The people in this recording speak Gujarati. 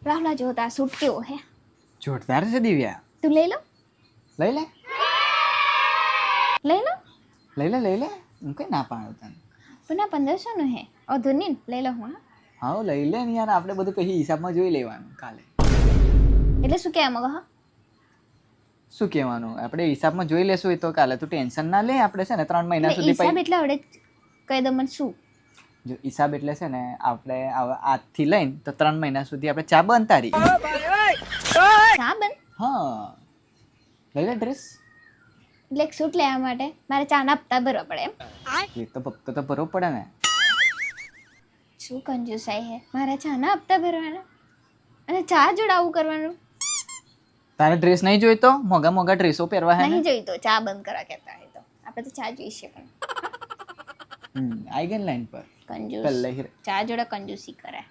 રાહુલા જોતા સૂટ કેવો હે? જોરદાર છે દિવ્યા. તું લઈ લો લઈ લે લઈ લો લઈ લે હું કઈ ના પાડું તને. પણ આ 1500 નું હે અધુની લઈ લો હું હા લઈ લે ને યાર, આપણે બધું પછી હિસાબમાં જોઈ લેવાનું કાલે. એટલે શું કહેવા માંગો? હા શું કહેવાનું, આપણે હિસાબમાં જોઈ લેશું એ તો કાલે. તું ટેન્શન ના લે. આપણે છે ને 3 મહિના સુધી હિસાબ એટલે આવડે કહી દો મને શું? જો હિસાબ એટલે છે ને આપણે આજથી લઈને તો 3 મહિના સુધી આપણે ચા બંધ તારી. ચા બંધ? હા લઈ લે ડ્રેસ. એટલે એક સૂટ લેવા માટે મારે ચાના હપ્તા ભરવા પડે એમ? એ તો ભક્તો તો ભરવો પડે ને. શું કંજુસાઈ હે? મારા ચાના હપ્તા ભરવાના અને ચા જોડાવું કરવાનું? તારે ડ્રેસ નહીં જોઈતો? મોંઘા મોંઘા ડ્રેસો પહેરવા હે ને? નહીં જોઈતો. ચા બંધ કરવા કહેતા હોય તો આપણે તો ચા જોઈશે. પણ આઈ ગઈ લાઈન પર કંજૂસ પહેલે ચા જોડે કંજૂસી કરાય.